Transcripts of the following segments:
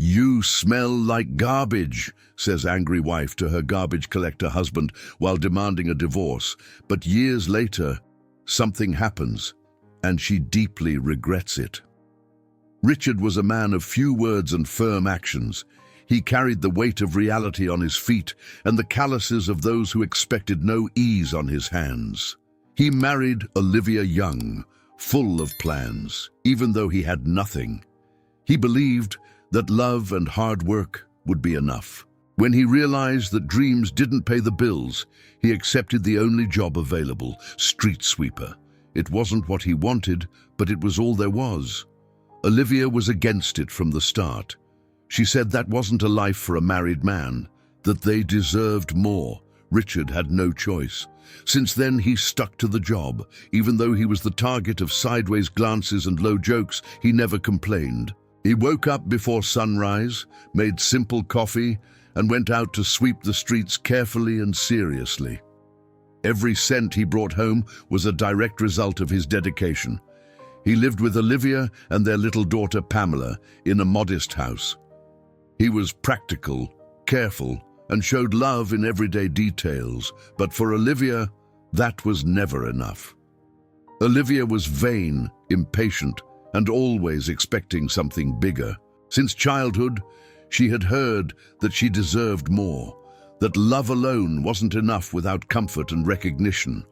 "You smell like garbage," says angry wife to her garbage collector husband while demanding a divorce. But years later, something happens, and she deeply regrets it. Richard was a man of few words and firm actions. He carried the weight of reality on his feet and the calluses of those who expected no ease on his hands. He married Olivia Young, full of plans, even though he had nothing. He believed that love and hard work would be enough. When he realized that dreams didn't pay the bills, he accepted the only job available, street sweeper. It wasn't what he wanted, but it was all there was. Olivia was against it from the start. She said that wasn't a life for a married man, that they deserved more. Richard had no choice. Since then, he stuck to the job. Even though he was the target of sideways glances and low jokes, he never complained. He woke up before sunrise, made simple coffee, and went out to sweep the streets carefully and seriously. Every cent he brought home was a direct result of his dedication. He lived with Olivia and their little daughter Pamela in a modest house. He was practical, careful, and showed love in everyday details, but for Olivia, that was never enough. Olivia was vain, impatient, and always expecting something bigger. Since childhood, she had heard that she deserved more, that love alone wasn't enough without comfort and recognition.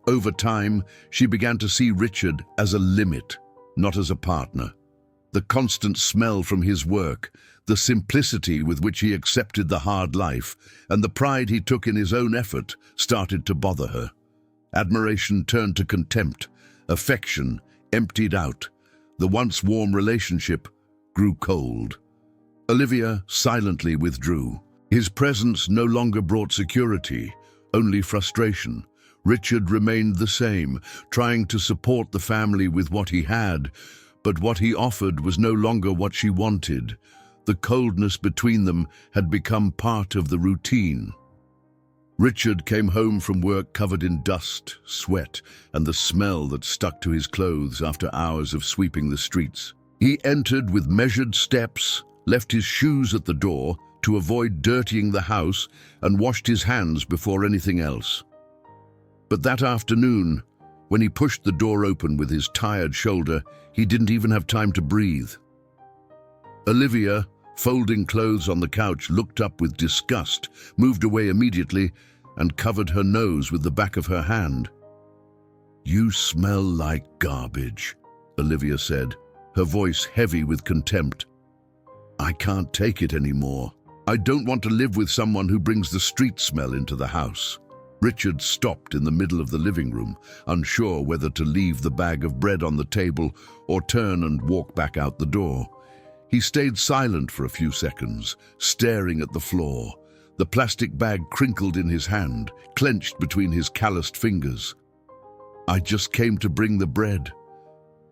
Over time, she began to see Richard as a limit, not as a partner. The constant smell from his work, the simplicity with which he accepted the hard life, and the pride he took in his own effort started to bother her. Admiration turned to contempt, affection emptied out. The once warm relationship grew cold. Olivia silently withdrew. His presence no longer brought security, only frustration. Richard remained the same, trying to support the family with what he had, but what he offered was no longer what she wanted. The coldness between them had become part of the routine. Richard came home from work covered in dust, sweat, and the smell that stuck to his clothes after hours of sweeping the streets. He entered with measured steps, left his shoes at the door to avoid dirtying the house, and washed his hands before anything else. But that afternoon, when he pushed the door open with his tired shoulder, he didn't even have time to breathe. Olivia, folding clothes on the couch, looked up with disgust, moved away immediately, and covered her nose with the back of her hand. "You smell like garbage," Olivia said, her voice heavy with contempt. "I can't take it anymore. I don't want to live with someone who brings the street smell into the house." Richard stopped in the middle of the living room, unsure whether to leave the bag of bread on the table or turn and walk back out the door. He stayed silent for a few seconds, staring at the floor. The plastic bag crinkled in his hand, clenched between his calloused fingers. "I just came to bring the bread.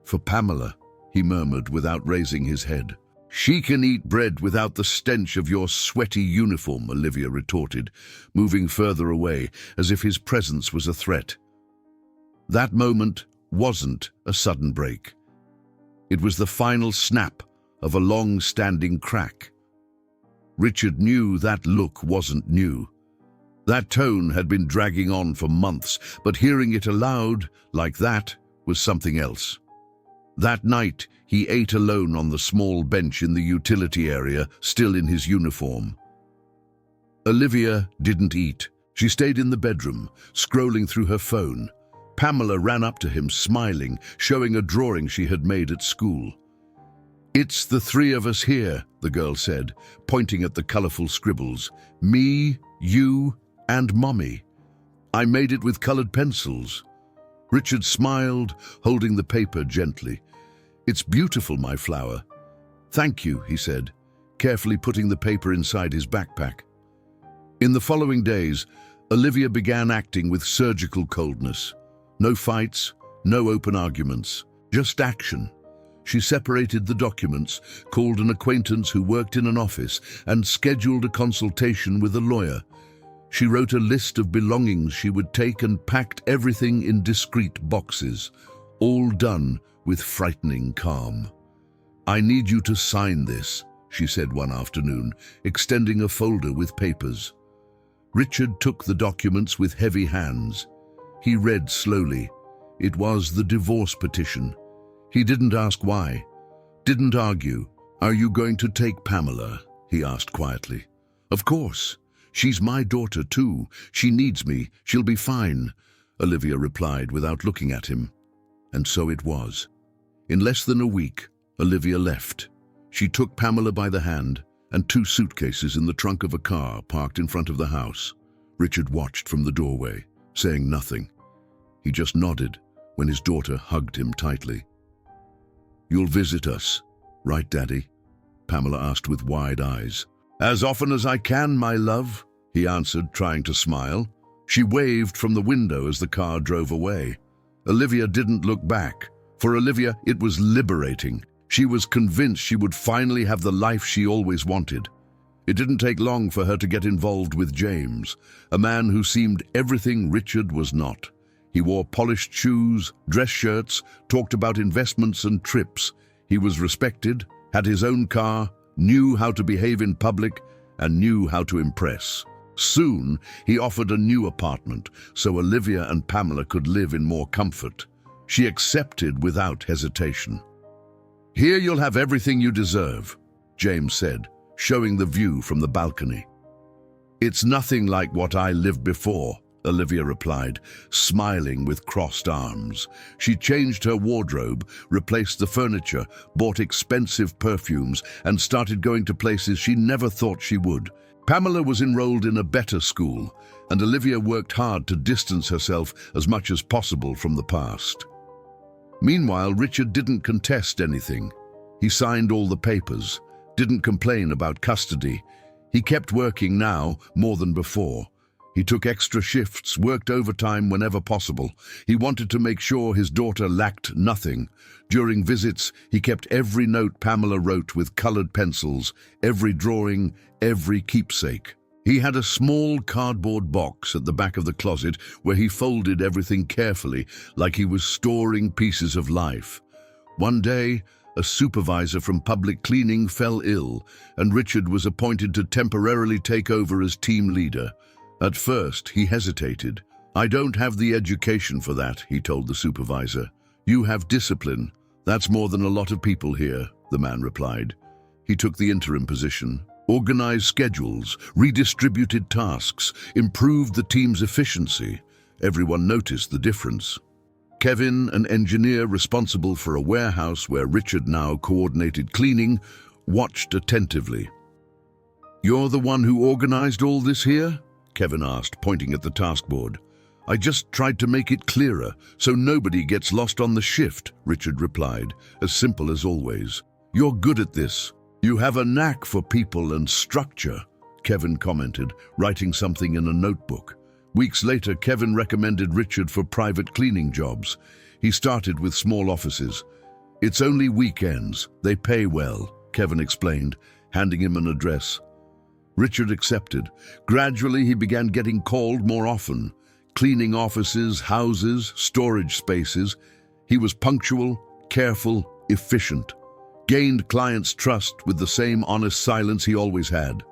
For Pamela," he murmured without raising his head. "She can eat bread without the stench of your sweaty uniform," Olivia retorted, moving further away as if his presence was a threat. That moment wasn't a sudden break. It was the final snap of a long-standing crack. Richard knew that look wasn't new. That tone had been dragging on for months, but hearing it aloud like that was something else. That night, he ate alone on the small bench in the utility area, still in his uniform. Olivia didn't eat. She stayed in the bedroom, scrolling through her phone. Pamela ran up to him, smiling, showing a drawing she had made at school. "It's the three of us here," the girl said, pointing at the colorful scribbles. "Me, you, and Mommy. I made it with colored pencils." Richard smiled, holding the paper gently. "It's beautiful, my flower." "Thank you," he said, carefully putting the paper inside his backpack. In the following days, Olivia began acting with surgical coldness. No fights, no open arguments, just action. She separated the documents, called an acquaintance who worked in an office, and scheduled a consultation with a lawyer. She wrote a list of belongings she would take and packed everything in discreet boxes, all done with frightening calm. "I need you to sign this," she said one afternoon, extending a folder with papers. Richard took the documents with heavy hands. He read slowly. It was the divorce petition. He didn't ask why, didn't argue. "Are you going to take Pamela?" he asked quietly. "Of course. She's my daughter too. She needs me. She'll be fine," Olivia replied without looking at him. And so it was. In less than a week, Olivia left. She took Pamela by the hand and 2 suitcases in the trunk of a car parked in front of the house. Richard watched from the doorway, saying nothing. He just nodded when his daughter hugged him tightly. "You'll visit us, right, Daddy?" Pamela asked with wide eyes. "As often as I can, my love," he answered, trying to smile. She waved from the window as the car drove away. Olivia didn't look back. For Olivia, it was liberating. She was convinced she would finally have the life she always wanted. It didn't take long for her to get involved with James, a man who seemed everything Richard was not. He wore polished shoes, dress shirts, talked about investments and trips. He was respected, had his own car, knew how to behave in public, and knew how to impress. Soon, he offered a new apartment so Olivia and Pamela could live in more comfort. She accepted without hesitation. "Here you'll have everything you deserve," James said, showing the view from the balcony. "It's nothing like what I lived before," Olivia replied, smiling with crossed arms. She changed her wardrobe, replaced the furniture, bought expensive perfumes, and started going to places she never thought she would. Pamela was enrolled in a better school, and Olivia worked hard to distance herself as much as possible from the past. Meanwhile, Richard didn't contest anything. He signed all the papers, didn't complain about custody. He kept working now more than before. He took extra shifts, worked overtime whenever possible. He wanted to make sure his daughter lacked nothing. During visits, he kept every note Pamela wrote with colored pencils, every drawing, every keepsake. He had a small cardboard box at the back of the closet where he folded everything carefully, like he was storing pieces of life. One day, a supervisor from public cleaning fell ill, and Richard was appointed to temporarily take over as team leader. At first, he hesitated. "I don't have the education for that," he told the supervisor. "You have discipline. That's more than a lot of people here," the man replied. He took the interim position, organized schedules, redistributed tasks, improved the team's efficiency. Everyone noticed the difference. Kevin, an engineer responsible for a warehouse where Richard now coordinated cleaning, watched attentively. "You're the one who organized all this here?" Kevin asked, pointing at the taskboard. "I just tried to make it clearer, so nobody gets lost on the shift," Richard replied, as simple as always. "You're good at this. You have a knack for people and structure," Kevin commented, writing something in a notebook. Weeks later, Kevin recommended Richard for private cleaning jobs. He started with small offices. "It's only weekends. They pay well," Kevin explained, handing him an address. Richard accepted. Gradually, he began getting called more often, cleaning offices, houses, storage spaces. He was punctual, careful, efficient. Gained clients' trust with the same honest silence he always had.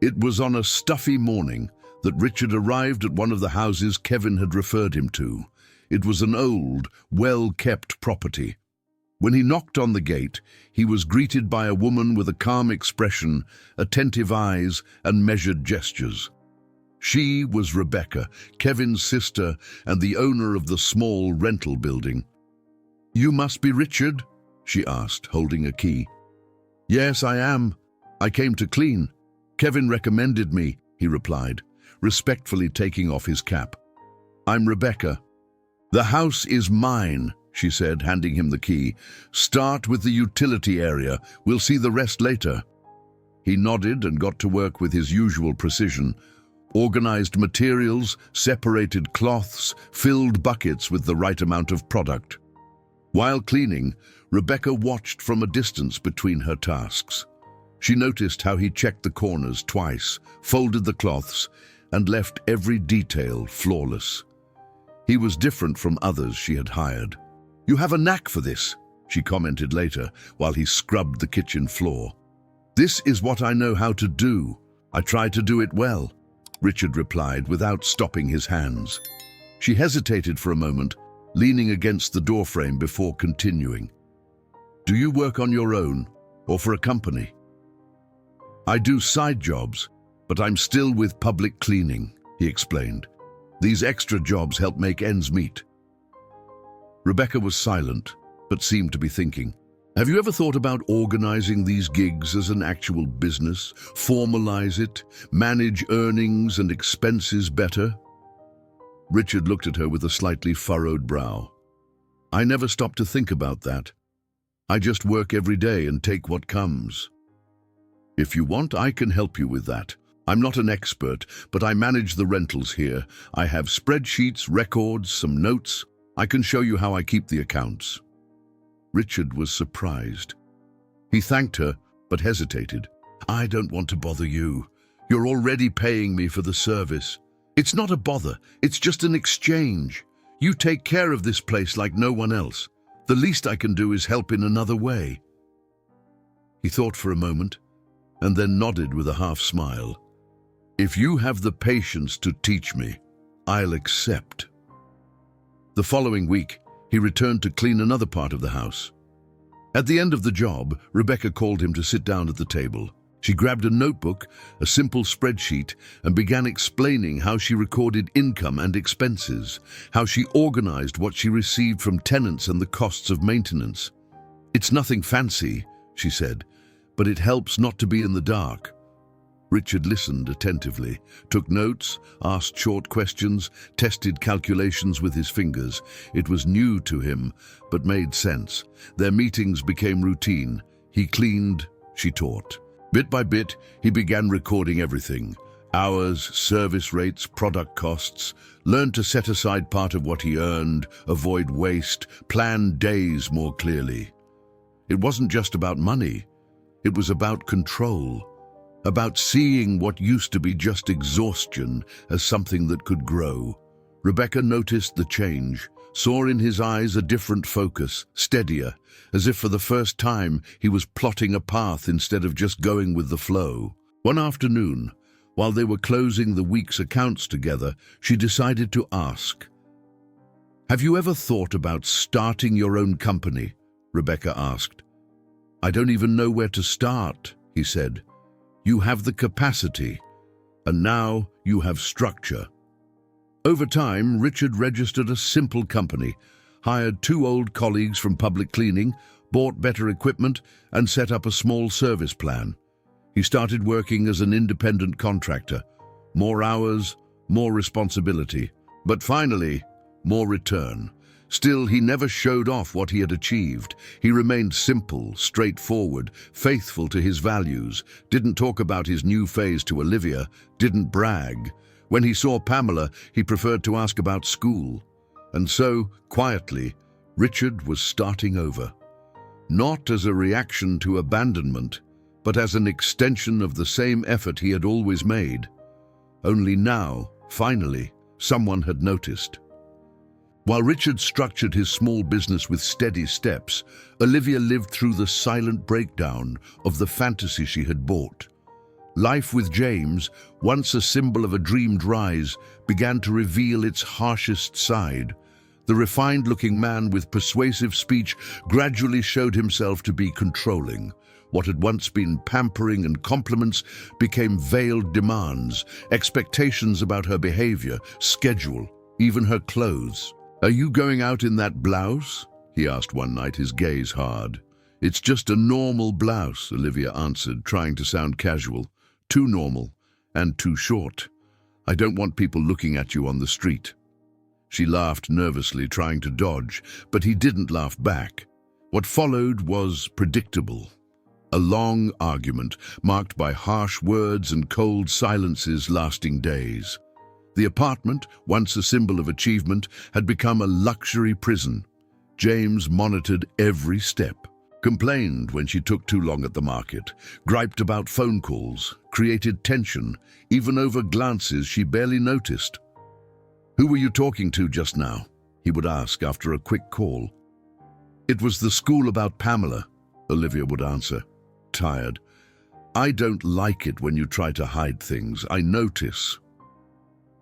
It was on a stuffy morning that Richard arrived at one of the houses Kevin had referred him to. It was an old, well-kept property. When he knocked on the gate, he was greeted by a woman with a calm expression, attentive eyes, and measured gestures. She was Rebecca, Kevin's sister and the owner of the small rental building. "You must be Richard?" she asked, holding a key. "Yes, I am. I came to clean. Kevin recommended me," he replied, respectfully taking off his cap. "I'm Rebecca." "The house is mine," she said, handing him the key. "Start with the utility area. We'll see the rest later." He nodded and got to work with his usual precision. Organized materials, separated cloths, filled buckets with the right amount of product. While cleaning, Rebecca watched from a distance between her tasks. She noticed how he checked the corners twice, folded the cloths, and left every detail flawless. He was different from others she had hired. "You have a knack for this," she commented later while he scrubbed the kitchen floor. "This is what I know how to do. I try to do it well," Richard replied without stopping his hands. She hesitated for a moment, leaning against the doorframe before continuing. "Do you work on your own or for a company?" "I do side jobs, but I'm still with public cleaning," he explained. "These extra jobs help make ends meet." Rebecca was silent, but seemed to be thinking. "Have you ever thought about organizing these gigs as an actual business? Formalize it, manage earnings and expenses better?" Richard looked at her with a slightly furrowed brow. "I never stop to think about that. I just work every day and take what comes. If you want, I can help you with that. I'm not an expert, but I manage the rentals here. I have spreadsheets, records, some notes. I can show you how I keep the accounts." Richard was surprised. He thanked her, but hesitated. "I don't want to bother you. You're already paying me for the service. It's not a bother, it's just an exchange. You take care of this place like no one else. The least I can do is help in another way." He thought for a moment, and then nodded with a half-smile. "If you have the patience to teach me, I'll accept." The following week, he returned to clean another part of the house. At the end of the job, Rebecca called him to sit down at the table. She grabbed a notebook, a simple spreadsheet, and began explaining how she recorded income and expenses, how she organized what she received from tenants and the costs of maintenance. "It's nothing fancy," she said, "but it helps not to be in the dark." Richard listened attentively, took notes, asked short questions, tested calculations with his fingers. It was new to him, but made sense. Their meetings became routine. He cleaned, she taught. Bit by bit, he began recording everything. Hours, service rates, product costs, learned to set aside part of what he earned, avoid waste, plan days more clearly. It wasn't just about money. It was about control, about seeing what used to be just exhaustion as something that could grow. Rebecca noticed the change, saw in his eyes a different focus, steadier, as if for the first time he was plotting a path instead of just going with the flow. One afternoon, while they were closing the week's accounts together, she decided to ask, "Have you ever thought about starting your own company?" Rebecca asked. "I don't even know where to start," he said. "You have the capacity, and now you have structure." Over time, Richard registered a simple company, hired 2 old colleagues from public cleaning, bought better equipment, and set up a small service plan. He started working as an independent contractor. More hours, more responsibility, but finally, more return. Still, he never showed off what he had achieved. He remained simple, straightforward, faithful to his values, didn't talk about his new phase to Olivia, didn't brag. When he saw Pamela, he preferred to ask about school. And so, quietly, Richard was starting over. Not as a reaction to abandonment, but as an extension of the same effort he had always made. Only now, finally, someone had noticed. While Richard structured his small business with steady steps, Olivia lived through the silent breakdown of the fantasy she had bought. Life with James, once a symbol of a dreamed rise, began to reveal its harshest side. The refined-looking man with persuasive speech gradually showed himself to be controlling. What had once been pampering and compliments became veiled demands, expectations about her behavior, schedule, even her clothes. "Are you going out in that blouse?" he asked one night, his gaze hard. "It's just a normal blouse," Olivia answered, trying to sound casual. "Too normal and too short. I don't want people looking at you on the street." She laughed nervously, trying to dodge, but he didn't laugh back. What followed was predictable. A long argument, marked by harsh words and cold silences lasting days. The apartment, once a symbol of achievement, had become a luxury prison. James monitored every step, complained when she took too long at the market, griped about phone calls, created tension, even over glances she barely noticed. "Who were you talking to just now?" he would ask after a quick call. "It was the school about Pamela," Olivia would answer, tired. I don't like it when you try to hide things. I notice.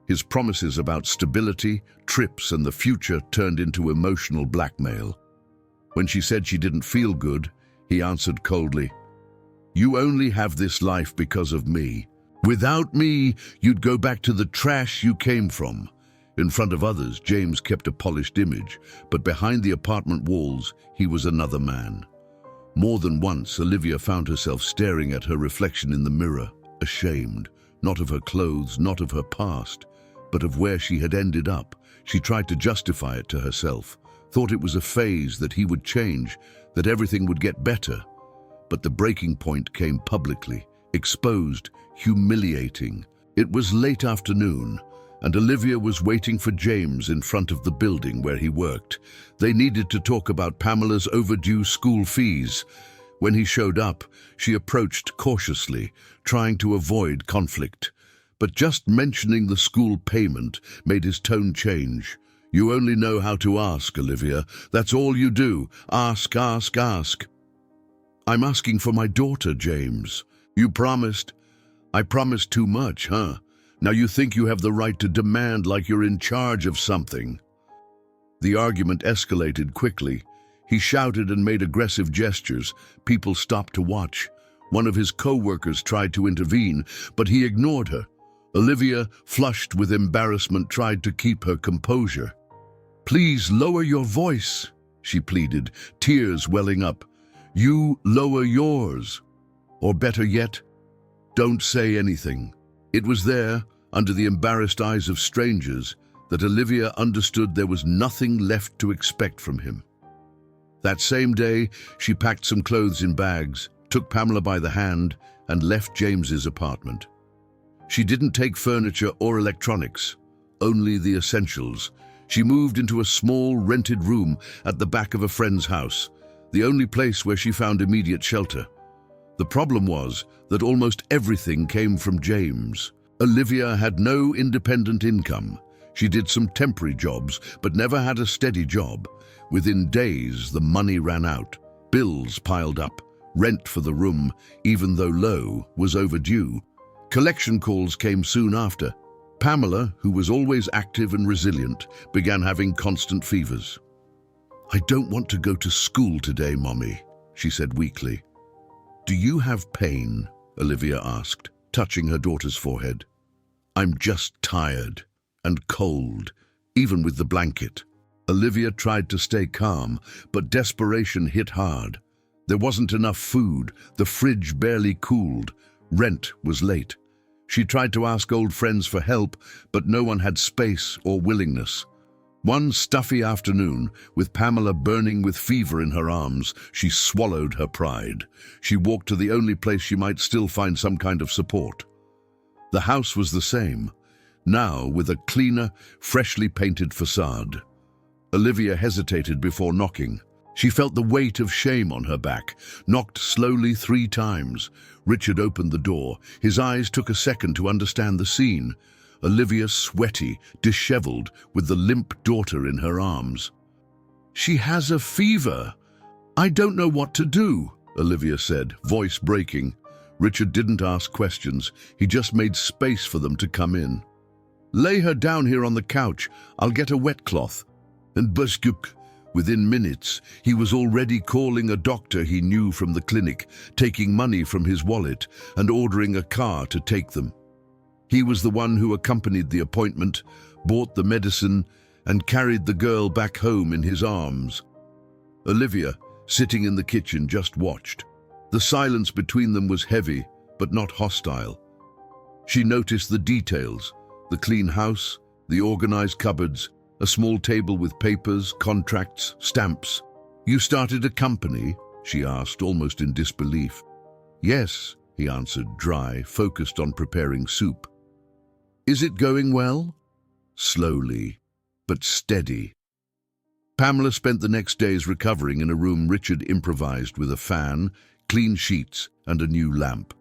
His promises about stability, trips, and the future turned into emotional blackmail. When she said she didn't feel good, he answered coldly, "You only have this life because of me. Without me, you'd go back to the trash you came from." In front of others, James kept a polished image, but behind the apartment walls, he was another man. More than once, Olivia found herself staring at her reflection in the mirror, ashamed, not of her clothes, not of her past, but of where she had ended up. She tried to justify it to herself, thought it was a phase, that he would change, that everything would get better. But the breaking point came publicly, exposed, humiliating. It was late afternoon, and Olivia was waiting for James in front of the building where he worked. They needed to talk about Pamela's overdue school fees. When he showed up, she approached cautiously, trying to avoid conflict. But just mentioning the school payment made his tone change. "You only know how to ask, Olivia. That's all you do. Ask, ask, ask." "I'm asking for my daughter, James. You promised." "I promised too much, huh? Now you think you have the right to demand like you're in charge of something." The argument escalated quickly. He shouted and made aggressive gestures. People stopped to watch. One of his co-workers tried to intervene, but he ignored her. Olivia, flushed with embarrassment, tried to keep her composure. "Please lower your voice," she pleaded, tears welling up. "You lower yours. Or better yet, don't say anything." It was there, under the embarrassed eyes of strangers, that Olivia understood there was nothing left to expect from him. That same day, she packed some clothes in bags, took Pamela by the hand, and left James's apartment. She didn't take furniture or electronics, only the essentials. She moved into a small, rented room at the back of a friend's house, the only place where she found immediate shelter. The problem was that almost everything came from James. Olivia had no independent income. She did some temporary jobs, but never had a steady job. Within days, the money ran out. Bills piled up. Rent for the room, even though low, was overdue. Collection calls came soon after. Pamela, who was always active and resilient, began having constant fevers. "I don't want to go to school today, Mommy," she said weakly. "Do you have pain?" Olivia asked, touching her daughter's forehead. "I'm just tired and cold, even with the blanket." Olivia tried to stay calm, but desperation hit hard. There wasn't enough food, the fridge barely cooled, rent was late. She tried to ask old friends for help, but no one had space or willingness. One stuffy afternoon, with Pamela burning with fever in her arms, she swallowed her pride. She walked to the only place she might still find some kind of support. The house was the same, now with a cleaner, freshly painted facade. Olivia hesitated before knocking. She felt the weight of shame on her back, knocked slowly 3 times. Richard opened the door. His eyes took a second to understand the scene. Olivia, sweaty, disheveled, with the limp daughter in her arms. "She has a fever. I don't know what to do," Olivia said, voice breaking. Richard didn't ask questions. He just made space for them to come in. "Lay her down here on the couch. I'll get a wet cloth." And Buskuk. Within minutes, he was already calling a doctor he knew from the clinic, taking money from his wallet, and ordering a car to take them. He was the one who accompanied the appointment, bought the medicine, and carried the girl back home in his arms. Olivia, sitting in the kitchen, just watched. The silence between them was heavy, but not hostile. She noticed the details: the clean house, the organized cupboards, a small table with papers, contracts, stamps. "You started a company?" she asked, almost in disbelief. "Yes," he answered, dry, focused on preparing soup. "Is it going well?" "Slowly, but steady." Pamela spent the next days recovering in a room Richard improvised with a fan, clean sheets, and a new lamp.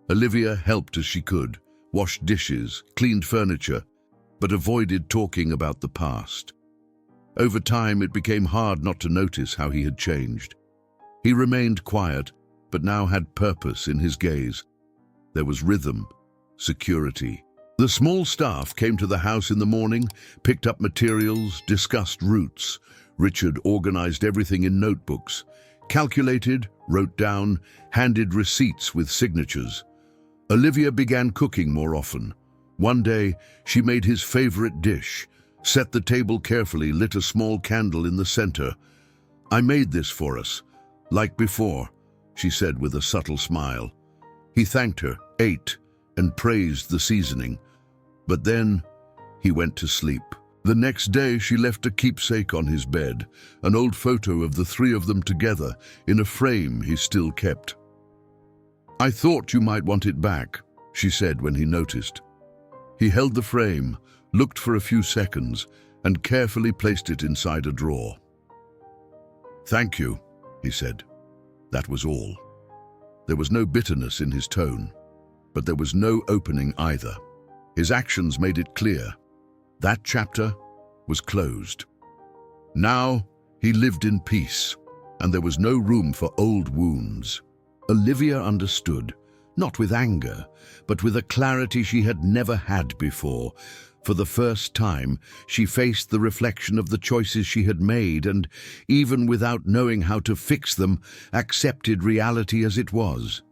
Olivia helped as she could, washed dishes, cleaned furniture, but avoided talking about the past. Over time, it became hard not to notice how he had changed. He remained quiet, but now had purpose in his gaze. There was rhythm, security. The small staff came to the house in the morning, picked up materials, discussed routes. Richard organized everything in notebooks, calculated, wrote down, handed receipts with signatures. Olivia began cooking more often. One day, she made his favorite dish, set the table carefully, lit a small candle in the center. "I made this for us, like before," she said with a subtle smile. He thanked her, ate, and praised the seasoning. But then he went to sleep. The next day she left a keepsake on his bed, an old photo of the three of them together in a frame he still kept. "I thought you might want it back," she said when he noticed. He held the frame, looked for a few seconds, and carefully placed it inside a drawer. "Thank you," he said. That was all. There was no bitterness in his tone, but there was no opening either. His actions made it clear. That chapter was closed. Now he lived in peace, and there was no room for old wounds. Olivia understood, not with anger, but with a clarity she had never had before. For the first time, she faced the reflection of the choices she had made and, even without knowing how to fix them, accepted reality as it was.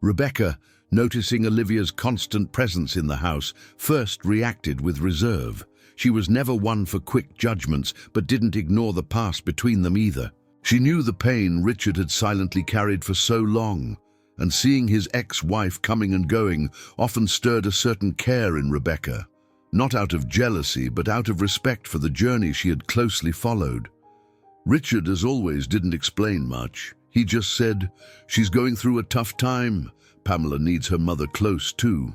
Rebecca, noticing Olivia's constant presence in the house, first reacted with reserve. She was never one for quick judgments, but didn't ignore the past between them either. She knew the pain Richard had silently carried for so long, and seeing his ex-wife coming and going often stirred a certain care in Rebecca, not out of jealousy, but out of respect for the journey she had closely followed. Richard, as always, didn't explain much. He just said, "She's going through a tough time. Pamela needs her mother close too."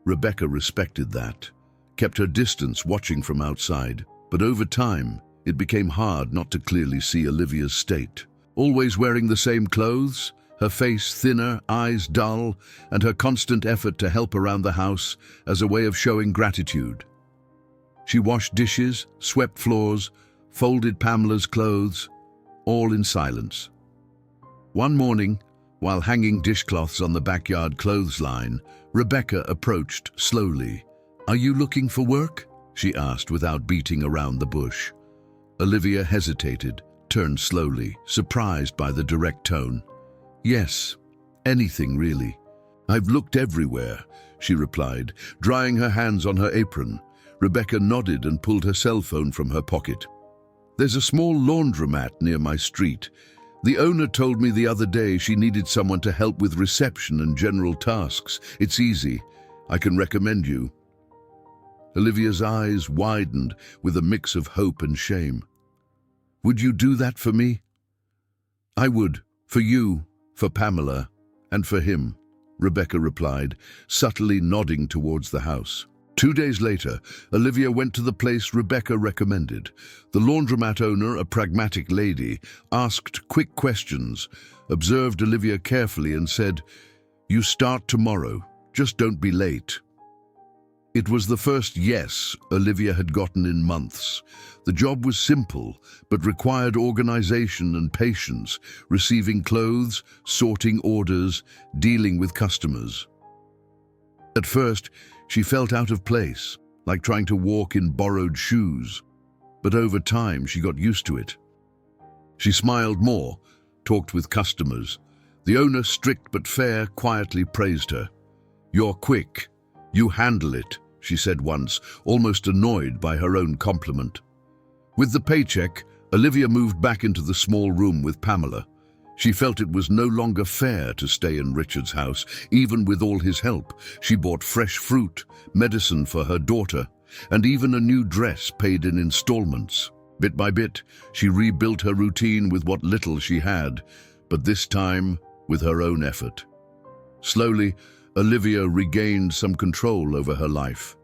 Rebecca respected that, kept her distance, watching from outside. But over time, it became hard not to clearly see Olivia's state. Always wearing the same clothes, her face thinner, eyes dull, and her constant effort to help around the house as a way of showing gratitude. She washed dishes, swept floors, folded Pamela's clothes, all in silence. One morning, while hanging dishcloths on the backyard clothesline, Rebecca approached slowly. "Are you looking for work?" she asked without beating around the bush. Olivia hesitated, turned slowly, surprised by the direct tone. "Yes, anything really. I've looked everywhere," she replied, drying her hands on her apron. Rebecca nodded and pulled her cell phone from her pocket. "There's a small laundromat near my street. The owner told me the other day she needed someone to help with reception and general tasks. It's easy. I can recommend you." Olivia's eyes widened with a mix of hope and shame. "Would you do that for me?" "I would, for you, for Pamela, and for him," Rebecca replied, subtly nodding towards the house. 2 days later, Olivia went to the place Rebecca recommended. The laundromat owner, a pragmatic lady, asked quick questions, observed Olivia carefully and said, "You start tomorrow, just don't be late." It was the first yes Olivia had gotten in months. The job was simple, but required organization and patience, receiving clothes, sorting orders, dealing with customers. At first, she felt out of place, like trying to walk in borrowed shoes. But over time, she got used to it. She smiled more, talked with customers. The owner, strict but fair, quietly praised her. "You're quick. You handle it," she said once, almost annoyed by her own compliment. With the paycheck, Olivia moved back into the small room with Pamela. She felt it was no longer fair to stay in Richard's house, even with all his help. She bought fresh fruit, medicine for her daughter, and even a new dress paid in installments. Bit by bit, she rebuilt her routine with what little she had, but this time with her own effort. Slowly, Olivia regained some control over her life.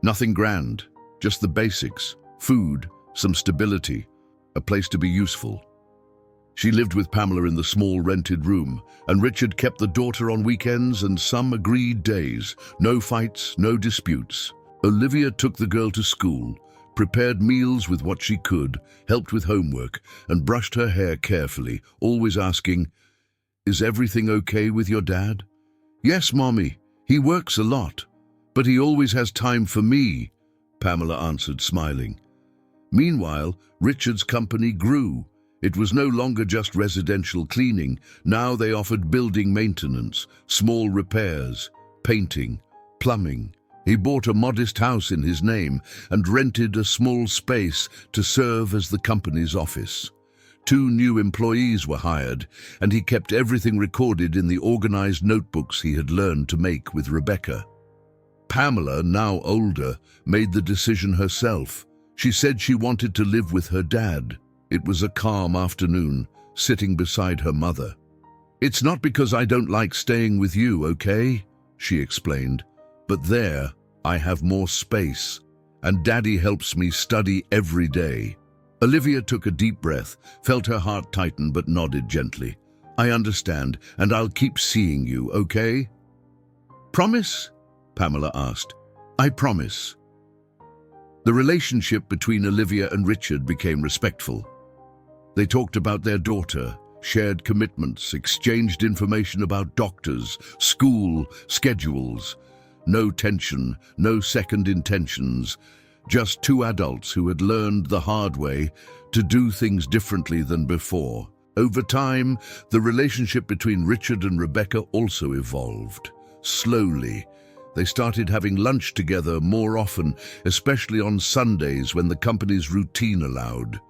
Nothing grand, just the basics: food, some stability, a place to be useful. She lived with Pamela in the small rented room, and Richard kept the daughter on weekends and some agreed days. No fights, no disputes. Olivia took the girl to school, prepared meals with what she could, helped with homework, and brushed her hair carefully, always asking, "Is everything okay with your dad?" Yes, Mommy, he works a lot, but he always has time for me, Pamela answered, smiling. Meanwhile, Richard's company grew. It was no longer just residential cleaning. Now they offered building maintenance, small repairs, painting, plumbing. He bought a modest house in his name and rented a small space to serve as the company's office. 2 new employees were hired, and he kept everything recorded in the organized notebooks he had learned to make with Rebecca. Pamela, now older, made the decision herself. She said she wanted to live with her dad. It was a calm afternoon, sitting beside her mother. "It's not because I don't like staying with you, okay?" she explained. "But there, I have more space, and Daddy helps me study every day." Olivia took a deep breath, felt her heart tighten, but nodded gently. "I understand, and I'll keep seeing you, okay?" "Promise?" Pamela asked. "I promise." The relationship between Olivia and Richard became respectful. They talked about their daughter, shared commitments, exchanged information about doctors, school, schedules. No tension, no second intentions, just 2 adults who had learned the hard way to do things differently than before. Over time, the relationship between Richard and Rebecca also evolved. Slowly, they started having lunch together more often, especially on Sundays when the company's routine allowed.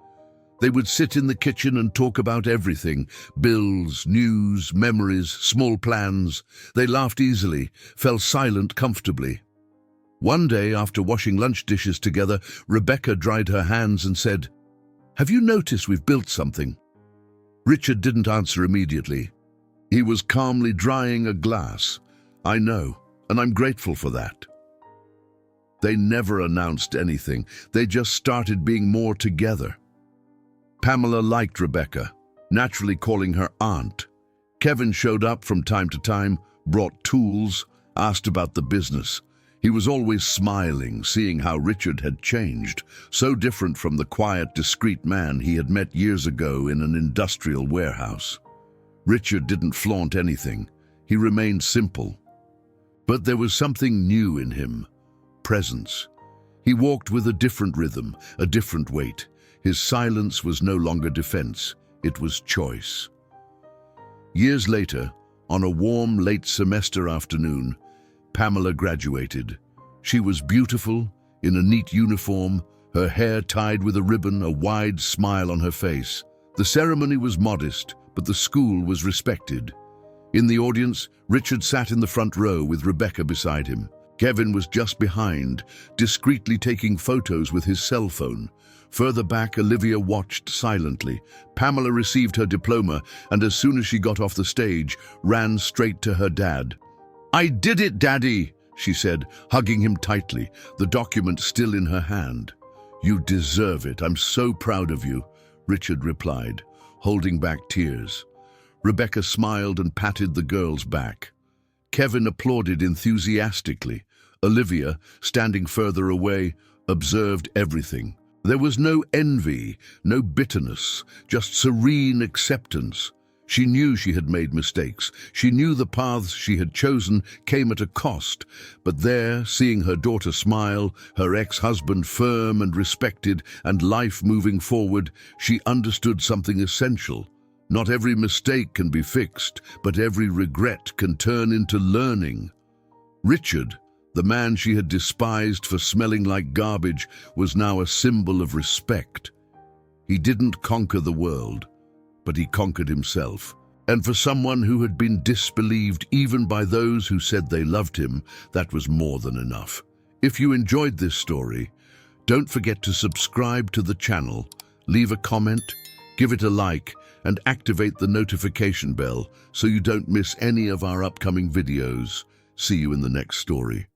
They would sit in the kitchen and talk about everything: bills, news, memories, small plans. They laughed easily, fell silent comfortably. One day, after washing lunch dishes together, Rebecca dried her hands and said, "Have you noticed we've built something?" Richard didn't answer immediately. He was calmly drying a glass. "I know, and I'm grateful for that." They never announced anything. They just started being more together. Pamela liked Rebecca, naturally calling her aunt. Kevin showed up from time to time, brought tools, asked about the business. He was always smiling, seeing how Richard had changed, so different from the quiet, discreet man he had met years ago in an industrial warehouse. Richard didn't flaunt anything. He remained simple. But there was something new in him: presence. He walked with a different rhythm, a different weight. His silence was no longer defense, it was choice. Years later, on a warm, late semester afternoon, Pamela graduated. She was beautiful, in a neat uniform, her hair tied with a ribbon, a wide smile on her face. The ceremony was modest, but the school was respected. In the audience, Richard sat in the front row with Rebecca beside him. Kevin was just behind, discreetly taking photos with his cell phone. Further back, Olivia watched silently. Pamela received her diploma, and as soon as she got off the stage, ran straight to her dad. "I did it, Daddy," she said, hugging him tightly, the document still in her hand. "You deserve it. I'm so proud of you," Richard replied, holding back tears. Rebecca smiled and patted the girl's back. Kevin applauded enthusiastically. Olivia, standing further away, observed everything. There was no envy, no bitterness, just serene acceptance. She knew she had made mistakes. She knew the paths she had chosen came at a cost. But there, seeing her daughter smile, her ex-husband firm and respected, and life moving forward, she understood something essential. Not every mistake can be fixed, but every regret can turn into learning. Richard, the man she had despised for smelling like garbage, was now a symbol of respect. He didn't conquer the world, but he conquered himself. And for someone who had been disbelieved even by those who said they loved him, that was more than enough. If you enjoyed this story, don't forget to subscribe to the channel, leave a comment, give it a like, and activate the notification bell so you don't miss any of our upcoming videos. See you in the next story.